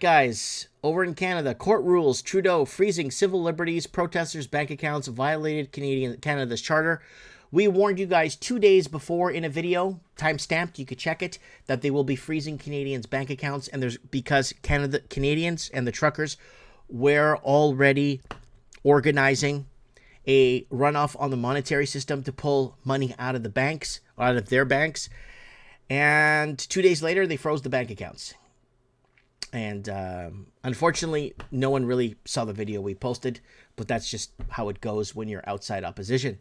guys, over in Canada, court rules Trudeau freezing civil liberties, protesters' bank accounts violated Canada's charter. We warned you guys 2 days before in a video, time-stamped, you could check it, that they will be freezing Canadians' bank accounts, and because Canadians and the truckers were already organizing a runoff on the monetary system to pull money out of the banks, out of their banks, and 2 days later, they froze the bank accounts. And unfortunately, no one really saw the video we posted, but that's just how it goes when you're outside opposition.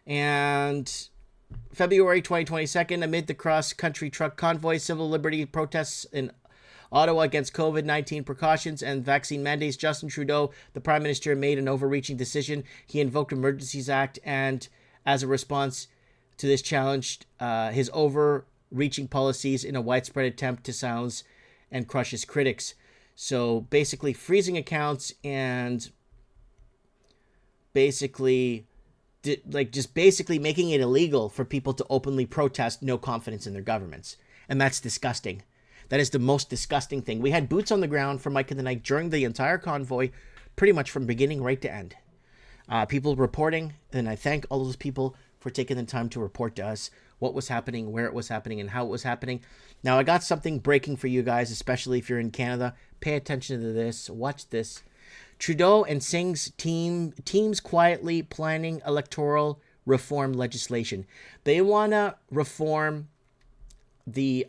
And February 2022, amid the cross-country truck convoy, civil liberty protests in Ottawa against COVID-19 precautions and vaccine mandates, Justin Trudeau, the Prime Minister, made an overreaching decision. He invoked Emergencies Act, and as a response to this challenge, his overreaching policies in a widespread attempt to silence and crush his critics. So basically freezing accounts and basically making it illegal for people to openly protest no confidence in their governments. And that's disgusting. That is the most disgusting thing. We had boots on the ground for Mike of the Night during the entire convoy, pretty much from beginning right to end. People reporting, and I thank all those people for taking the time to report to us what was happening, where it was happening, and how it was happening. Now, I got something breaking for you guys, especially if you're in Canada. Pay attention to this. Watch this. Trudeau and Singh's teams quietly planning electoral reform legislation. They want to reform the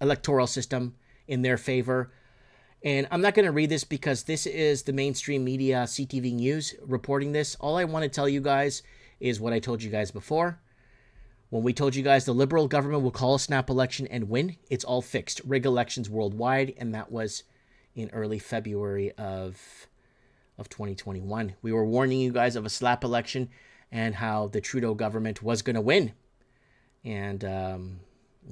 electoral system in their favor. And I'm not going to read this because this is the mainstream media, CTV News, reporting this. All I want to tell you guys is what I told you guys before. When we told you guys the Liberal government will call a snap election and win, it's all fixed. Rig elections worldwide, and that was in early February of 2021. We were warning you guys of a slap election and how the Trudeau government was going to win. And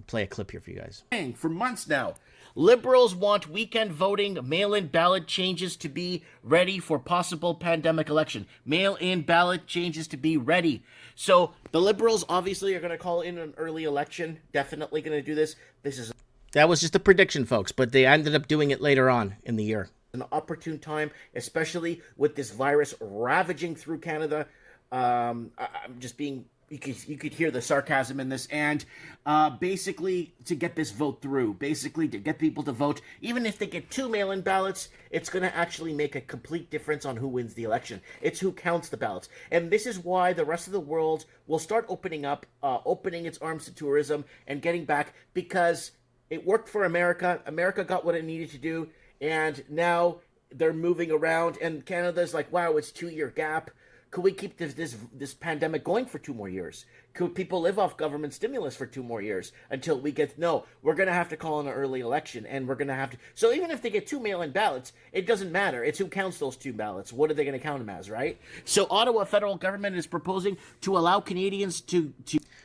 play a clip here for you guys. For months now, Liberals want weekend voting, mail-in ballot changes to be ready for possible pandemic election. Mail-in ballot changes to be ready. So the Liberals obviously are going to call in an early election. Definitely going to do this. That was just a prediction, folks, but they ended up doing it later on in the year. An opportune time, especially with this virus ravaging through Canada. I'm just being... You could hear the sarcasm in this, and basically to get this vote through, basically to get people to vote, even if they get 2 mail-in ballots, it's going to actually make a complete difference on who wins the election. It's who counts the ballots. And this is why the rest of the world will start opening up, opening its arms to tourism and getting back, because it worked for America. America got what it needed to do, and now they're moving around, and Canada's like, wow, it's 2-year gap. Could we keep this pandemic going for 2 more years? Could people live off government stimulus for 2 more years until we get... No, we're going to have to call an early election, and we're going to have to... So even if they get 2 mail-in ballots, it doesn't matter. It's who counts those 2 ballots. What are they going to count them as, right? So Ottawa federal government is proposing to allow Canadians to...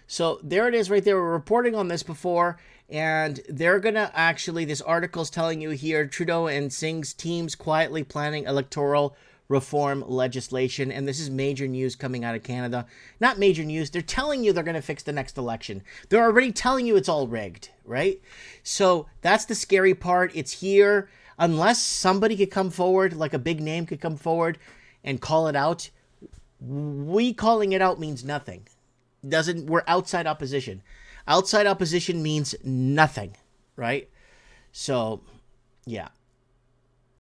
So there it is right there. We're reporting on this before, and they're going to actually... This article's telling you here, Trudeau and Singh's teams quietly planning electoral reform legislation, and this is major news coming out of Canada. Not major news, they're telling you they're going to fix the next election. They're already telling you it's all rigged, right? So that's the scary part. It's here. Unless somebody could come forward, like a big name could come forward and call it out, we calling it out means nothing. We're outside opposition. Outside opposition means nothing, right? So, yeah.